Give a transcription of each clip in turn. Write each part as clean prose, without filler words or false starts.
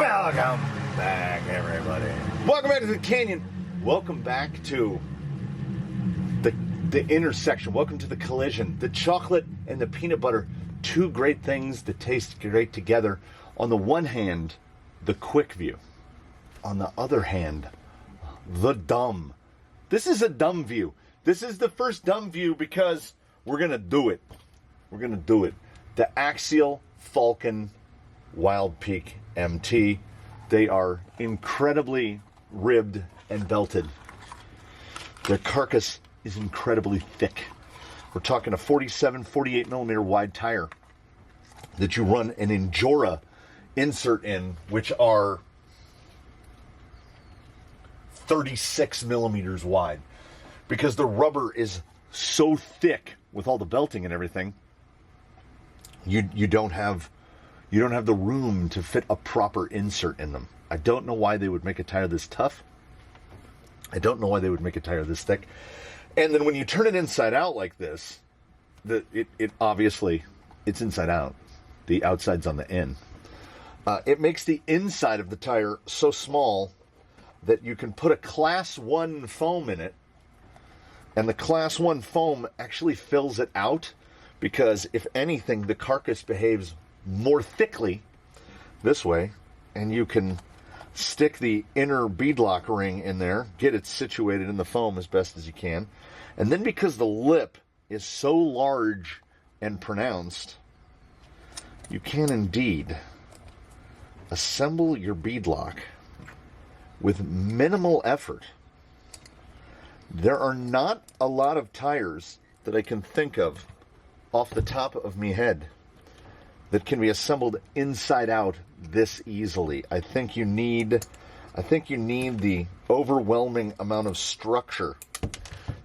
Welcome back, everybody. Welcome back to the canyon. Welcome back to the intersection. Welcome to the collision. The chocolate and the peanut butter, two great things that taste great together. On the one hand, the quick view. On the other hand, the dumb. This is a dumb view. This is the first dumb view because we're going to do it. We're going to do it. The Axial Falcon Wildpeak MT. They are incredibly ribbed and belted. Their carcass is incredibly thick. We're talking a 47, 48 millimeter wide tire that you run an Injora insert in, which are 36 millimeters wide, because the rubber is so thick with all the belting and everything. You don't have the room to fit a proper insert in them. I don't know why they would make a tire this tough. I don't know why they would make a tire this thick. And then when you turn it inside out like this, it obviously, it's inside out. The outside's on the in. It makes the inside of the tire so small that you can put a Class 1 foam in it, and the Class 1 foam actually fills it out, because if anything, the carcass behaves more thickly this way, and you can stick the inner beadlock ring in there, get it situated in the foam as best as you can, and then because the lip is so large and pronounced, you can indeed assemble your beadlock with minimal effort. There are not a lot of tires that I can think of off the top of me head that can be assembled inside out this easily. I think you need the overwhelming amount of structure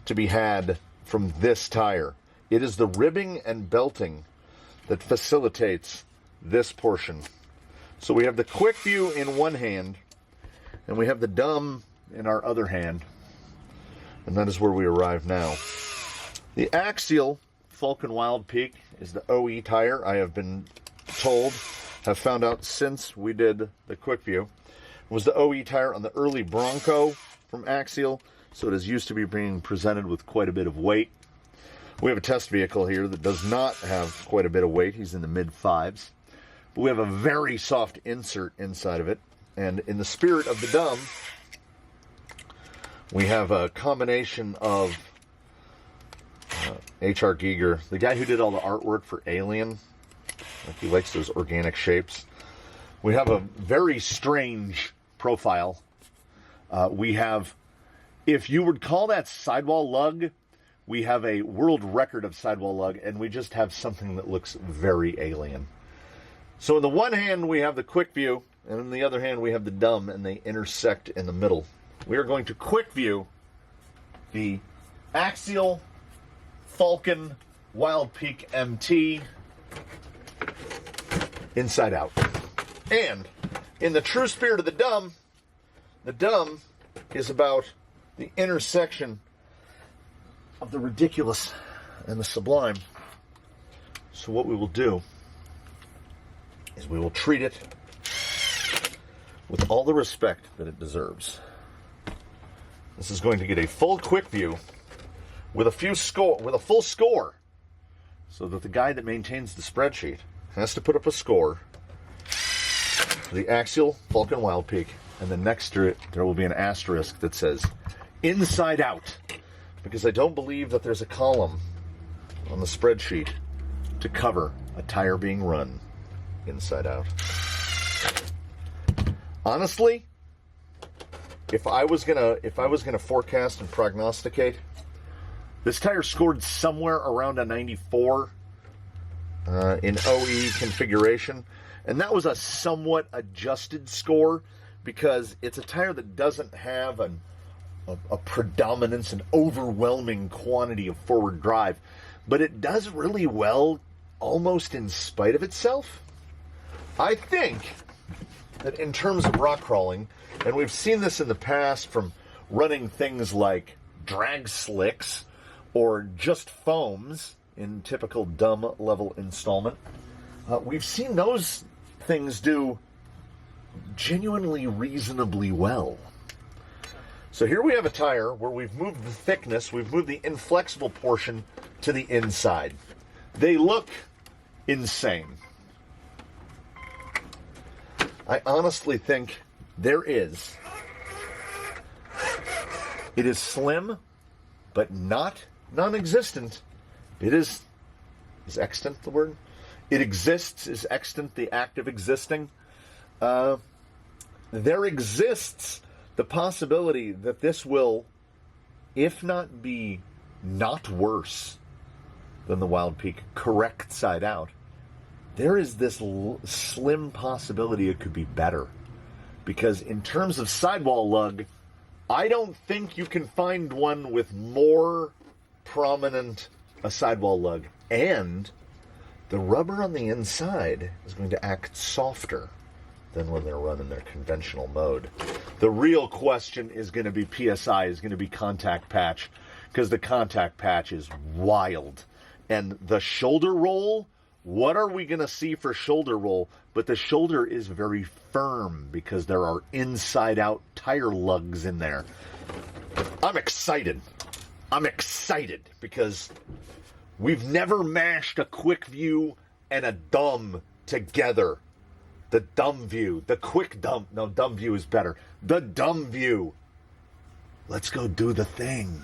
to be had from this tire. It is the ribbing and belting that facilitates this portion. So we have the quick view in one hand, and we have the dumb in our other hand, and that is where we arrive now. The Axial Falcon Wildpeak is the OE tire, I have been told, have found out since we did the quick view. It was the OE tire on the early Bronco from Axial, so it is used to be being presented with quite a bit of weight. We have a test vehicle here that does not have quite a bit of weight. He's in the mid-5s. But we have a very soft insert inside of it. And in the spirit of the dumb, we have a combination of H.R. Giger, the guy who did all the artwork for Alien. Like, he likes those organic shapes. We have a very strange profile. We have, if you would call that sidewall lug, we have a world record of sidewall lug, and we just have something that looks very alien. So on the one hand, we have the quick view, and on the other hand, we have the dumb, and they intersect in the middle. We are going to quick view the Axial Falcon Wildpeak MT inside out. And in the true spirit of the dumb is about the intersection of the ridiculous and the sublime. So what we will do is we will treat it with all the respect that it deserves. This is going to get a full quick view with a full score, so that the guy that maintains the spreadsheet has to put up a score for the Axial Falcon Wildpeak, and then next to it there will be an asterisk that says inside out, because I don't believe that there's a column on the spreadsheet to cover a tire being run inside out. Honestly, if I was gonna forecast and prognosticate, this tire scored somewhere around a 94 in OE configuration, and that was a somewhat adjusted score because it's a tire that doesn't have a predominance, an overwhelming quantity of forward drive, but it does really well almost in spite of itself. I think that in terms of rock crawling, and we've seen this in the past from running things like drag slicks or just foams in typical dumb level installment, we've seen those things do genuinely reasonably well. So here we have a tire where we've moved the thickness, we've moved the inflexible portion to the inside. They look insane. I honestly think it is slim, but not non-existent. It is extant the word? It exists, is extant the act of existing? There exists the possibility that this will, if not be not worse than the Wildpeak, correct side out, there is this slim possibility it could be better. Because in terms of sidewall lug, I don't think you can find one with more prominent a sidewall lug. And the rubber on the inside is going to act softer than when they're running their conventional mode. The real question is going to be PSI, is going to be contact patch, because the contact patch is wild. And the shoulder roll, what are we going to see for shoulder roll? But the shoulder is very firm because there are inside-out tire lugs in there. I'm excited. I'm excited because we've never mashed a quick view and a dumb together. The Dumbview, the quick dumb. No, Dumbview is better. The Dumbview. Let's go do the thing.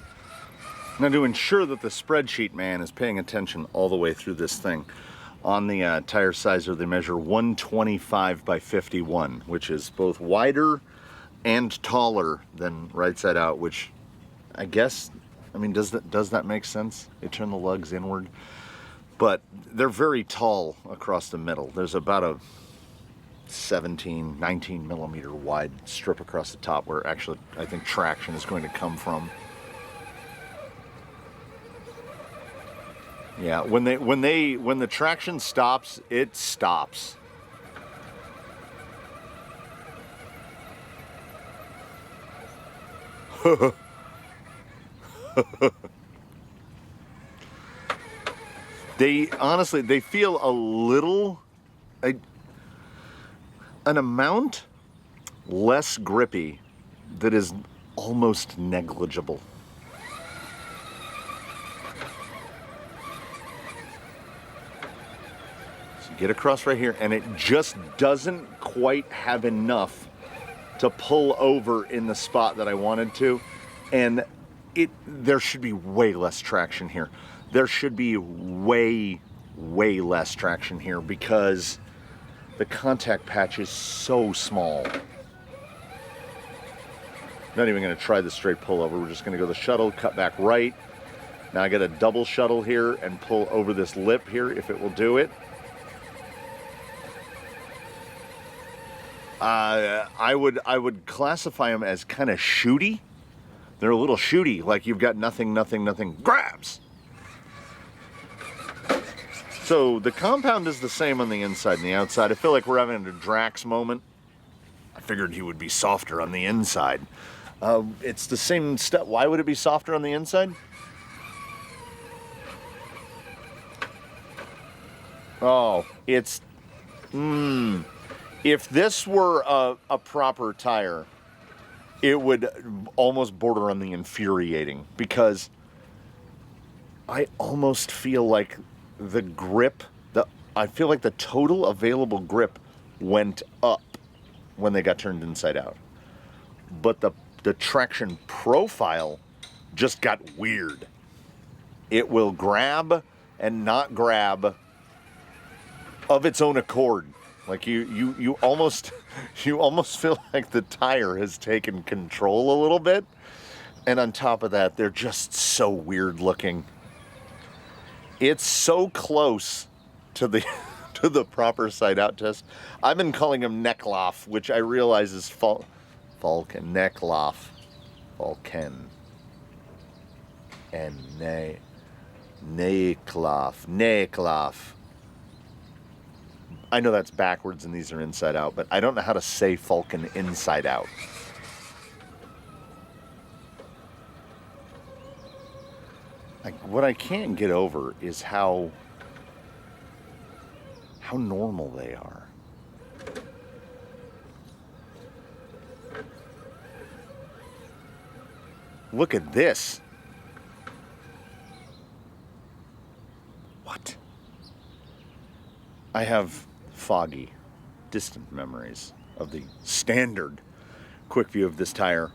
Now, to ensure that the spreadsheet man is paying attention all the way through this thing, on the tire sizer they measure 125 by 51, which is both wider and taller than right side out, which I guess, I mean, does that make sense? They turn the lugs inward. But they're very tall across the middle. There's about a 19 millimeter wide strip across the top where actually I think traction is going to come from. Yeah, when the traction stops, it stops. They honestly, they feel a little, an amount less grippy that is almost negligible. So get across right here, and it just doesn't quite have enough to pull over in the spot that I wanted to, and there should be way less traction here. There should be way less traction here because the contact patch is so small. Not even going to try the straight pullover. We're just going to go the shuttle, cut back right. Now I got a double shuttle here and pull over this lip here if it will do it. I would classify them as kind of shooty. They're a little shooty, like you've got nothing grabs. So the compound is the same on the inside and the outside. I feel like we're having a Drax moment. I figured he would be softer on the inside. It's the same step. Why would it be softer on the inside? Oh, it's... If this were a proper tire, it would almost border on the infuriating, because I almost feel like the grip, I feel like the total available grip went up when they got turned inside out. But the traction profile just got weird. It will grab and not grab of its own accord. Like you almost feel like the tire has taken control a little bit. And on top of that, they're just so weird looking. It's so close to the proper side out test. I've been calling them Neckloff, which I realize is Falcon Neckloff, Falcon, and Neckloff. I know that's backwards and these are inside out, but I don't know how to say Falcon inside out. What I can't get over is how normal they are. Look at this. What? I have foggy, distant memories of the standard quick view of this tire.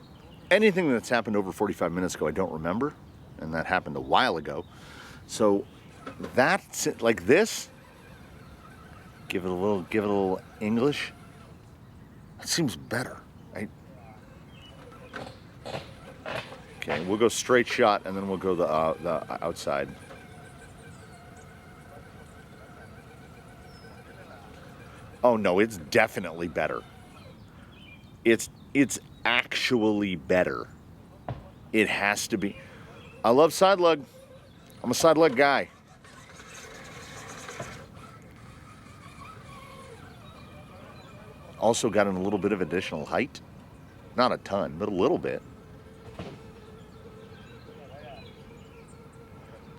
Anything that's happened over 45 minutes ago, I don't remember, and that happened a while ago. So that's it, like this. Give it a little English. That seems better. Okay, we'll go straight shot, and then we'll go the outside. Oh no, it's definitely better. It's actually better. It has to be. I love side lug. I'm a side lug guy. Also got in a little bit of additional height. Not a ton, but a little bit.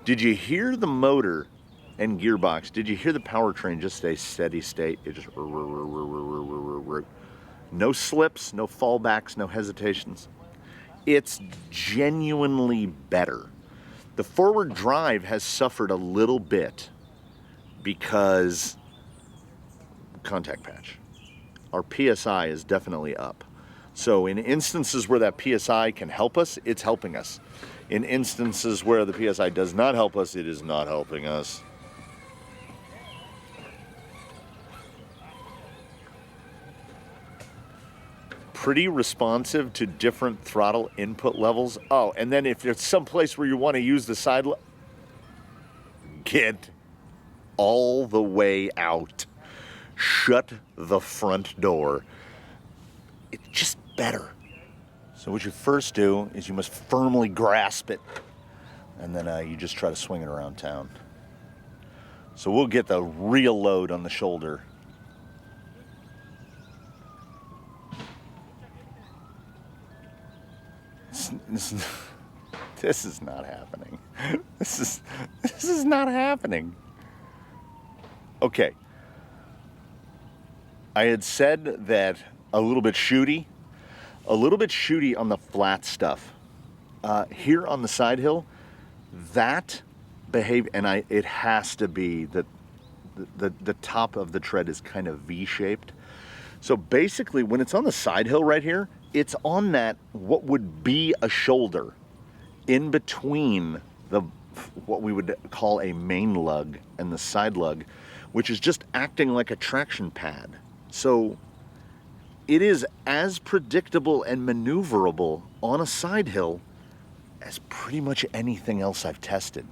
Did you hear the motor and gearbox? Did you hear the powertrain just stay steady state? It just... No slips, no fallbacks, no hesitations. It's genuinely better. The forward drive has suffered a little bit because contact patch. Our PSI is definitely up. So in instances where that PSI can help us, it's helping us. In instances where the PSI does not help us, it is not helping us. Pretty responsive to different throttle input levels. Oh, and then if there's some place where you want to use the side, get all the way out. Shut the front door. It's just better. So what you first do is you must firmly grasp it, and then you just try to swing it around town. So we'll get the real load on the shoulder. This is not happening. This is not happening. Okay. I had said that a little bit shooty on the flat stuff. Here on the side hill, that behavior, and it has to be that the top of the tread is kind of V-shaped. So basically, when it's on the side hill right here, it's on that, what would be a shoulder, in between what we would call a main lug and the side lug, which is just acting like a traction pad. So it is as predictable and maneuverable on a side hill as pretty much anything else I've tested.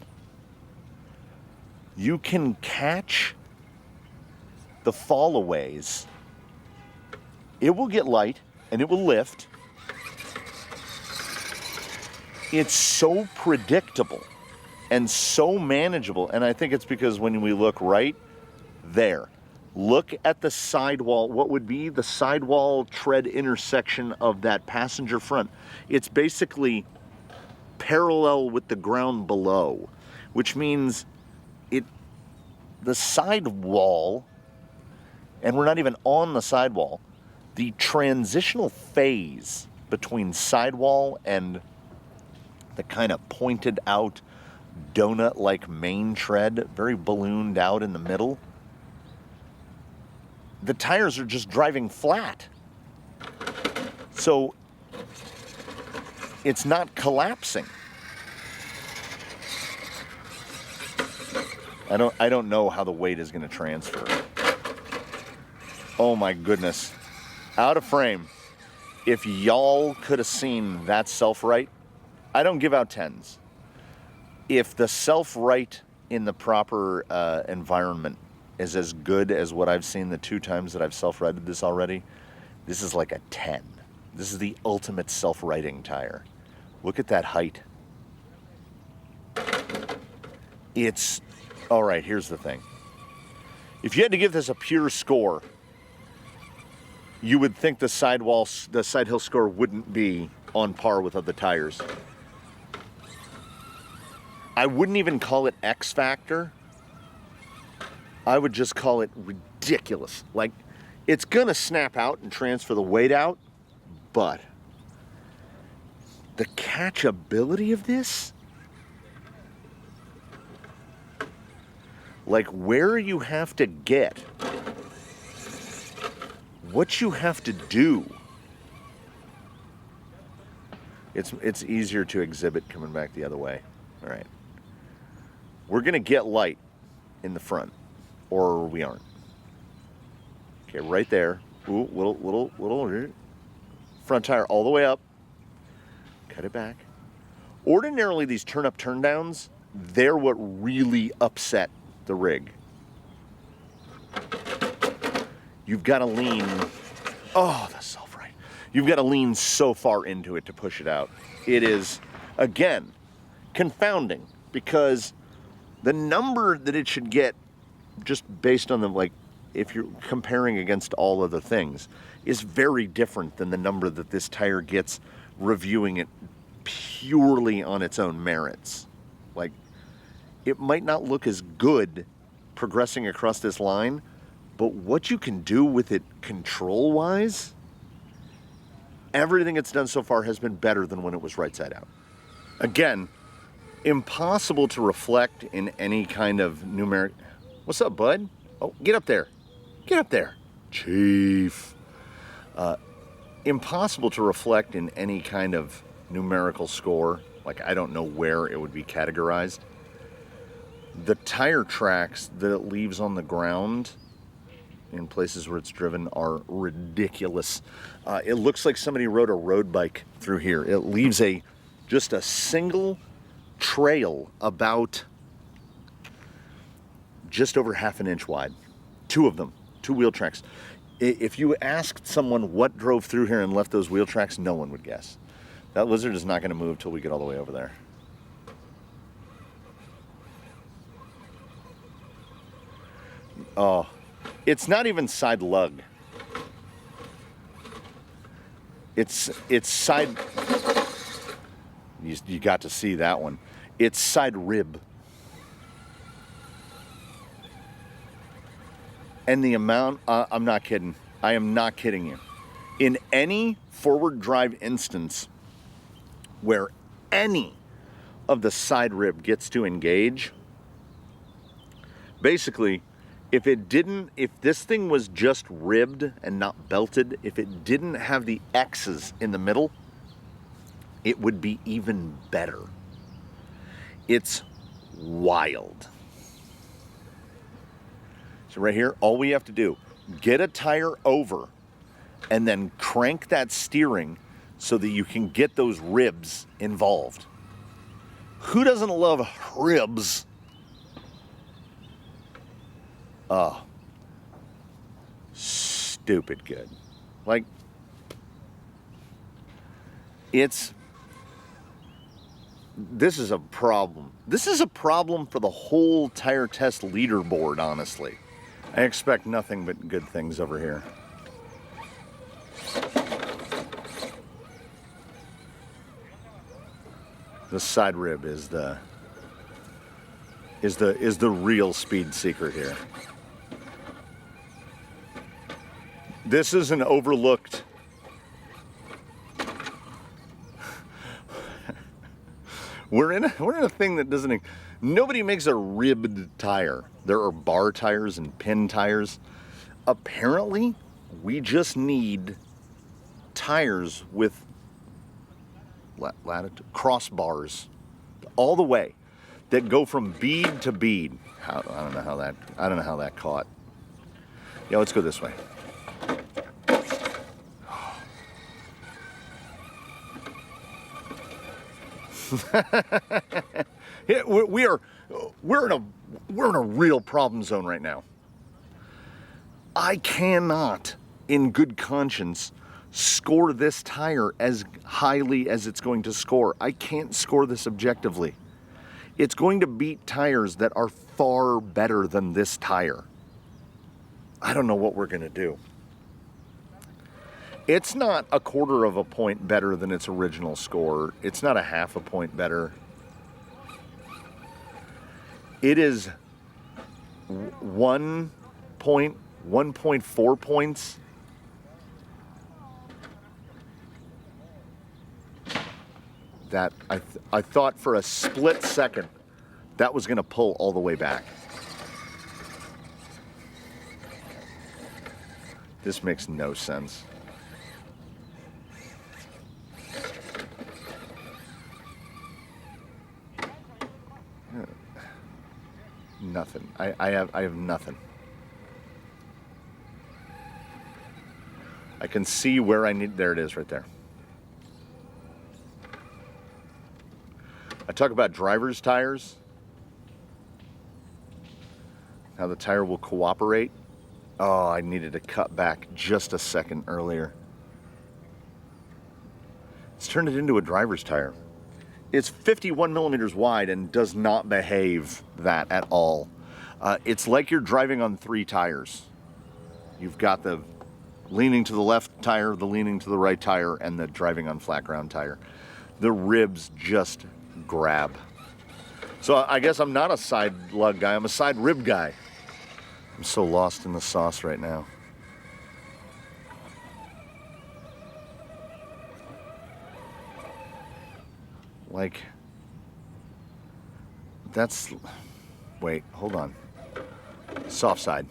You can catch the fallaways. It will get light and it will lift. It's so predictable and so manageable. And I think it's because when we look right there, look at the sidewall, what would be the sidewall tread intersection of that passenger front. It's basically parallel with the ground below, which means the sidewall, and we're not even on the sidewall, the transitional phase between sidewall and the kind of pointed out donut-like main tread, very ballooned out in the middle, the tires are just driving flat. So it's not collapsing. I don't know how the weight is going to transfer. Oh my goodness. Out of frame. If y'all could have seen that self-right, I don't give out 10s. If the self-right in the proper environment is as good as what I've seen the 2 times that I've self-righted this already, this is like a 10. This is the ultimate self-righting tire. Look at that height. It's... All right, here's the thing. If you had to give this a pure score, you would think the side hill score wouldn't be on par with other tires. I wouldn't even call it X factor. I would just call it ridiculous. Like, it's gonna snap out and transfer the weight out, but the catchability of this, like where you have to get, what you have to do. It's easier to exhibit coming back the other way. All right. We're going to get light in the front, or we aren't. Okay, right there. Ooh, little front tire all the way up. Cut it back. Ordinarily, these turn-up, turn-downs, they're what really upset the rig. You've got to lean. Oh, that's so right. You've got to lean so far into it to push it out. It is, again, confounding because the number that it should get, just based on the, like, if you're comparing against all other things, is very different than the number that this tire gets reviewing it purely on its own merits. Like, it might not look as good progressing across this line, but what you can do with it control-wise, everything it's done so far has been better than when it was right side out. Again, impossible to reflect in any kind of numeric... What's up, bud? Oh, get up there. Get up there. Chief. Impossible to reflect in any kind of numerical score. Like, I don't know where it would be categorized. The tire tracks that it leaves on the ground in places where it's driven are ridiculous. It looks like somebody rode a road bike through here. It leaves just a single trail about just over half an inch wide. Two of them, two wheel tracks. If you asked someone what drove through here and left those wheel tracks, no one would guess. That lizard is not going to move till we get all the way over there. Oh, it's not even side lug. It's side... You got to see that one. It's side rib. And the amount, I'm not kidding. I am not kidding you. In any forward drive instance where any of the side rib gets to engage, basically, if this thing was just ribbed and not belted, if it didn't have the X's in the middle, it would be even better. It's wild. So right here, all we have to do, get a tire over and then crank that steering so that you can get those ribs involved. Who doesn't love ribs? Oh, stupid good. Like, this is a problem. This is a problem for the whole tire test leaderboard, honestly. I expect nothing but good things over here. The side rib is the real speed secret here. This is an overlooked... We're in a thing that doesn't... Nobody makes a ribbed tire. There are bar tires and pin tires. Apparently, we just need tires with crossbars all the way that go from bead to bead. I don't know how that caught. Yeah, let's go this way. Yeah, we're in a real problem zone right now. I cannot, in good conscience, score this tire as highly as it's going to score. I can't score this objectively. It's going to beat tires that are far better than this tire. I don't know what we're going to do. It's not a quarter of a point better than its original score. It's not a half a point better. It is 1.4 points. that I thought for a split second that was going to pull all the way back. This makes no sense. Nothing. I have nothing. I can see where I need. There it is, right there. I talk about driver's tires. How the tire will cooperate. Oh, I needed to cut back just a second earlier. Let's turn it into a driver's tire. It's 51 millimeters wide and does not behave that at all. It's like you're driving on 3 tires. You've got the leaning to the left tire, the leaning to the right tire, and the driving on flat ground tire. The ribs just grab. So I guess I'm not a side lug guy, I'm a side rib guy. I'm so lost in the sauce right now. Like, that's, wait, hold on. Soft side.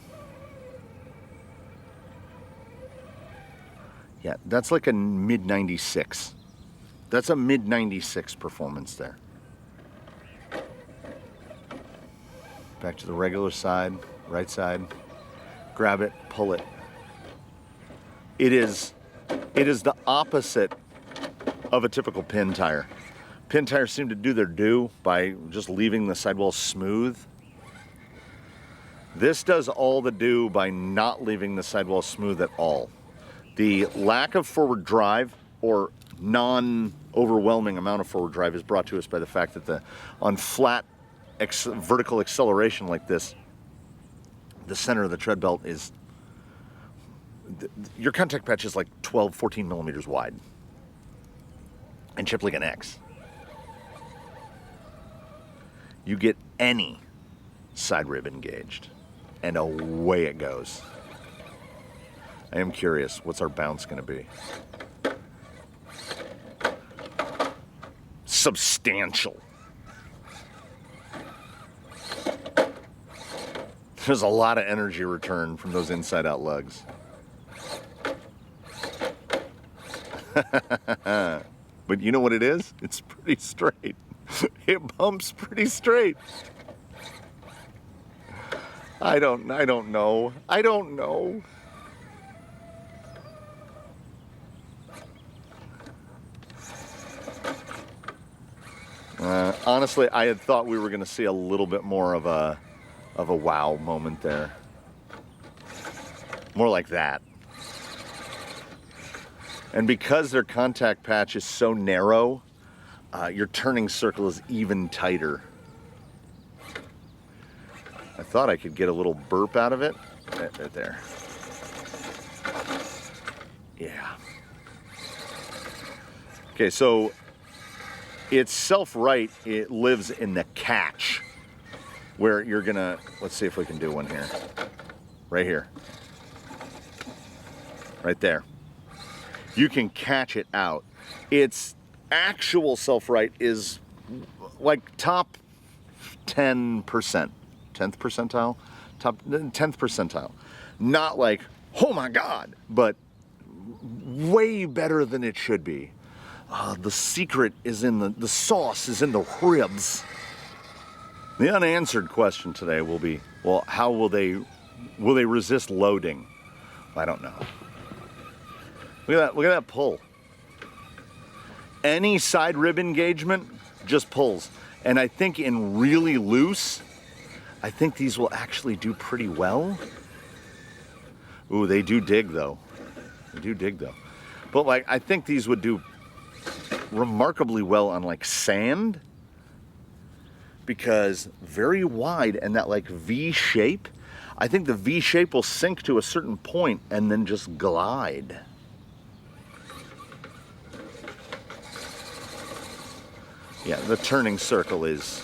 Yeah, that's like a mid 96. That's a mid 96 performance there. Back to the regular side, right side. Grab it, pull it. It is the opposite of a typical pin tire. Pin tires seem to do their due by just leaving the sidewall smooth. This does all the do by not leaving the sidewall smooth at all. The lack of forward drive or non-overwhelming amount of forward drive is brought to us by the fact that on flat vertical acceleration like this, the center of the tread belt is, your contact patch is like 12, 14 millimeters wide and chipped like an X. You get any side rib engaged, and away it goes. I am curious, what's our bounce going to be? Substantial. There's a lot of energy return from those inside-out lugs. But you know what it is? It's pretty straight. It bumps pretty straight. I don't know. Honestly, I had thought we were going to see a little bit more of a wow moment there. More like that. And because their contact patch is so narrow, your turning circle is even tighter. I thought I could get a little burp out of it. Right there. Yeah. Okay, so it's self-right. It lives in the catch, where you're gonna, let's see if we can do one here. Right here. Right there. You can catch it out. Its actual self-right is like top 10%. 10th percentile? Top 10th percentile. Not like, oh my God, but way better than it should be. The secret is in the sauce is in the ribs. The unanswered question today will be, well, how will they resist loading? I don't know. Look at that pull. Any side rib engagement just pulls. And I think in really loose, I think these will actually do pretty well. Ooh, they do dig though. They do dig though. But like, I think these would do remarkably well on like sand, because very wide and that like V shape, I think the V shape will sink to a certain point and then just glide. Yeah, the turning circle is,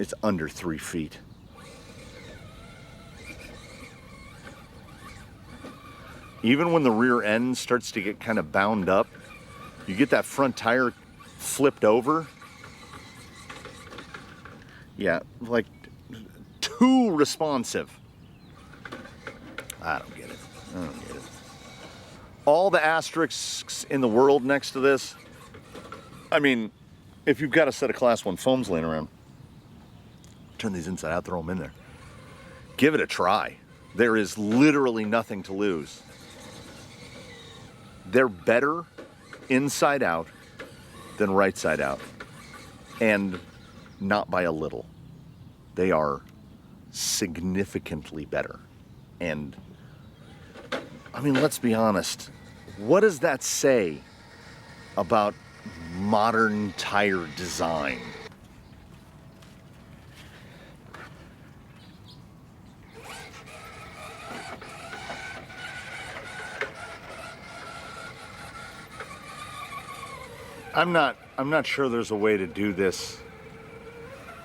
it's under 3 feet. Even when the rear end starts to get kind of bound up, You get that front tire flipped over. Yeah, like too responsive. I don't get it. All the asterisks in the world next to this. I mean, if you've got a set of Class 1 foams laying around, turn these inside out, throw them in there. Give it a try. There is literally nothing to lose. They're better inside out than right side out. And not by a little. They are significantly better. And, I mean, let's be honest. What does that say about modern tire design? I'm not sure there's a way to do this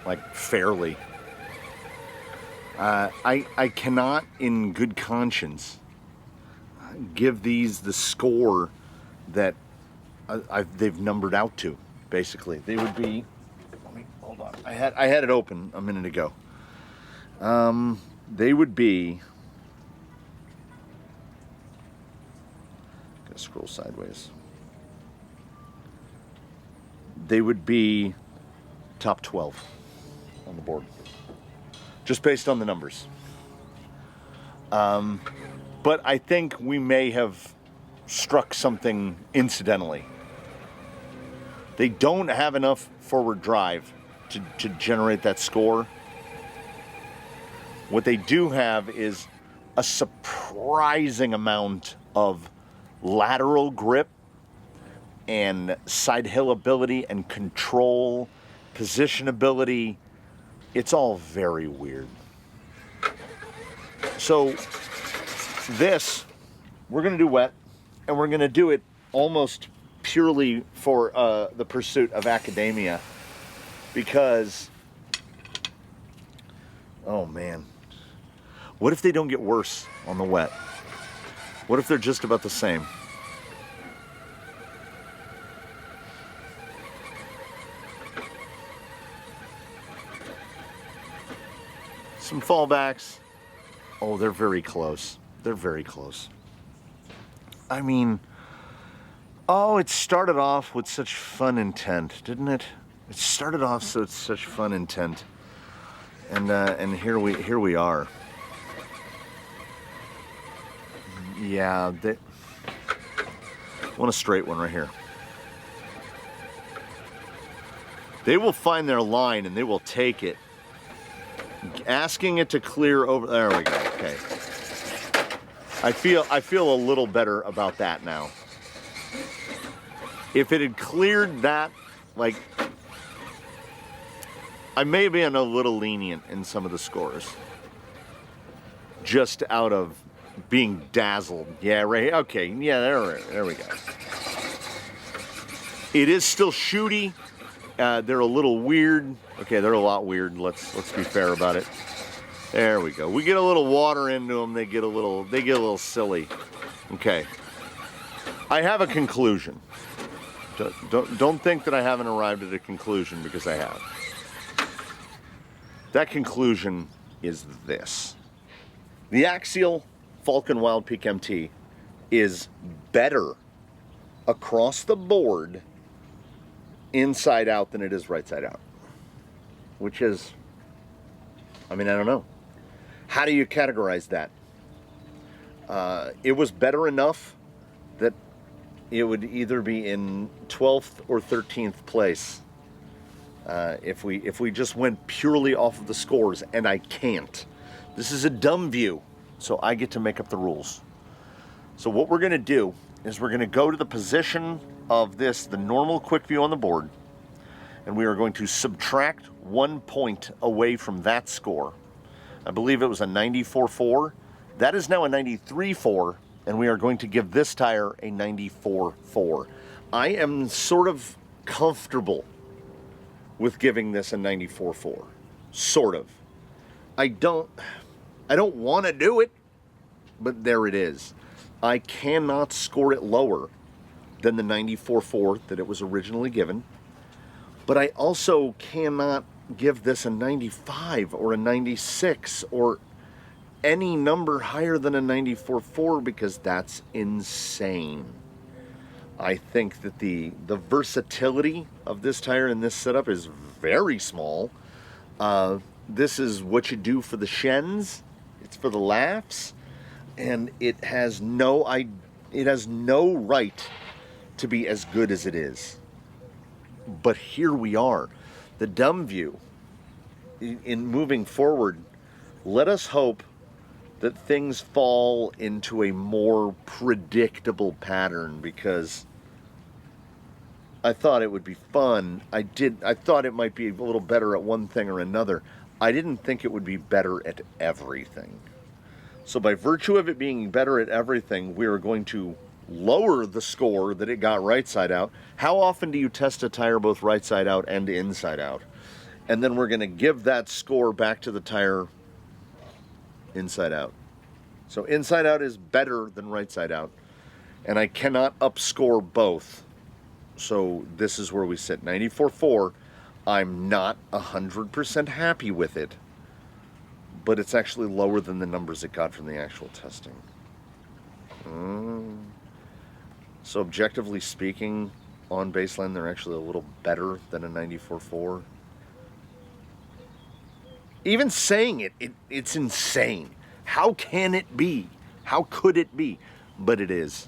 like fairly. I cannot in good conscience give these the score that they've numbered out to. Basically, they would be. Let me hold on. I had it open a minute ago. They would be. Gotta scroll sideways. They would be top 12 on the board, just based on the numbers. But I think we may have struck something incidentally. They don't have enough forward drive to generate that score. What they do have is a surprising amount of lateral grip and side hill ability and control, positionability. It's all very weird. So this, we're gonna do wet, and we're gonna do it almost purely for the pursuit of academia, because, oh man, what if they don't get worse on the wet? What if they're just about the same? Some fallbacks. Oh, they're very close. They're very close. I mean, oh, it started off with such fun intent, didn't it? It started off with such fun intent, and here we are. Yeah, I want a straight one right here. They will find their line and they will take it. Asking it to clear over, there we go, okay. I feel a little better about that now. If it had cleared that, like, I may be a little lenient in some of the scores. Just out of being dazzled. Yeah, right here, okay, yeah, there we go. It is still shooty. They're a little weird. Okay, they're a lot weird. Let's be fair about it. There we go. We get a little water into them. They get a little silly. Okay. I have a conclusion. Don't think that I haven't arrived at a conclusion, because I have. That conclusion is this: the Axial Falcon Wildpeak MT is better across the board inside out than it is right side out. Which is, I mean, I don't know. How do you categorize that? It was better enough that it would either be in 12th or 13th place if we just went purely off of the scores, and I can't. This is a Dumbview, so I get to make up the rules. So what we're gonna do is we're gonna go to the position of this, the normal quick view on the board, and we are going to subtract 1 point away from that score. I believe it was a 94.4. That is now a 93.4, and we are going to give this tire a 94.4. I am sort of comfortable with giving this a 94.4. Sort of. I don't want to do it, but there it is. I cannot score it lower than the 94.4 that it was originally given. But I also cannot give this a 95 or a 96 or any number higher than a 94.4 because that's insane. I think that the versatility of this tire in this setup is very small. This is what you do for the shens. It's for the laughs, and it has no right to be as good as it is. But here we are, the Dumbview. In moving forward, let us hope that things fall into a more predictable pattern, because I thought it would be fun. I thought it might be a little better at one thing or another. I didn't think it would be better at everything. So by virtue of it being better at everything, we are going to lower the score that it got right side out. How often do you test a tire both right side out and inside out? And then we're going to give that score back to the tire inside out. So inside out is better than right side out. And I cannot upscore both. So this is where we sit. 94.4. I'm not 100% happy with it. But it's actually lower than the numbers it got from the actual testing. So objectively speaking, on baseline, they're actually a little better than a 94.4. Even saying it's insane. How can it be? How could it be? But it is.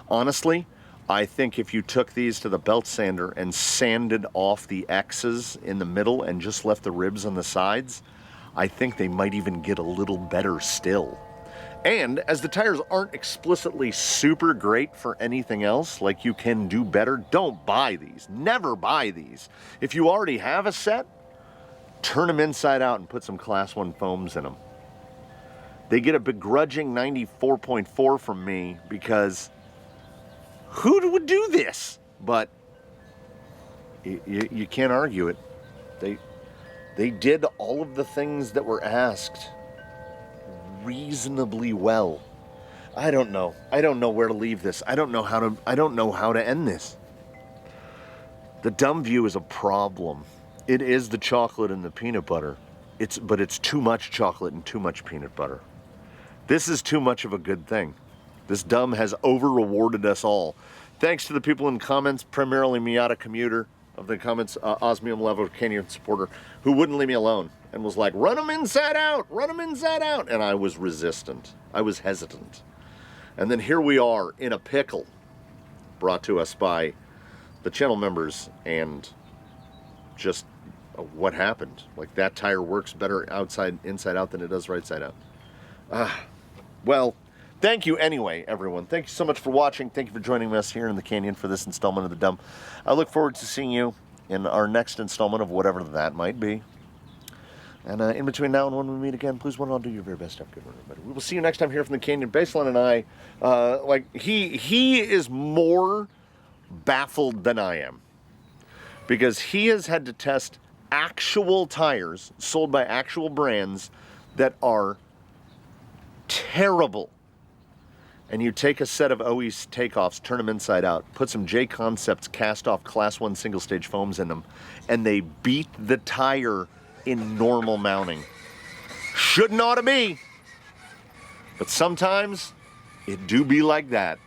Honestly, I think if you took these to the belt sander and sanded off the X's in the middle and just left the ribs on the sides, I think they might even get a little better still. And as the tires aren't explicitly super great for anything else, like you can do better, don't buy these. Never buy these. If you already have a set, turn them inside out and put some Class 1 foams in them. They get a begrudging 94.4 from me because who would do this? But you can't argue it. They did all of the things that were asked reasonably well. I don't know. I don't know where to leave this. I don't know how to end this. The Dumbview is a problem. It is the chocolate and the peanut butter. But it's too much chocolate and too much peanut butter. This is too much of a good thing. This Dumb has over-rewarded us all. Thanks to the people in comments, primarily Miata Commuter of the comments, Osmium Level Canyon supporter, who wouldn't leave me alone and was like, run them inside out, run them inside out. And I was resistant. I was hesitant. And then here we are in a pickle, brought to us by the channel members, and just what happened. Like, that tire works better inside out than it does right side out. Well, thank you anyway, everyone. Thank you so much for watching. Thank you for joining us here in the canyon for this installment of The Dumb. I look forward to seeing you in our next installment of whatever that might be. And in between now and when we meet again, please, one and all, do your very best. Have a good one, everybody. We will see you next time here from the canyon. Baseline and I, he is more baffled than I am, because he has had to test actual tires sold by actual brands that are terrible. And you take a set of OE's takeoffs, turn them inside out, put some JConcepts cast off Class 1 single stage foams in them, and they beat the tire in normal mounting. Shouldn't ought to be, but sometimes it do be like that.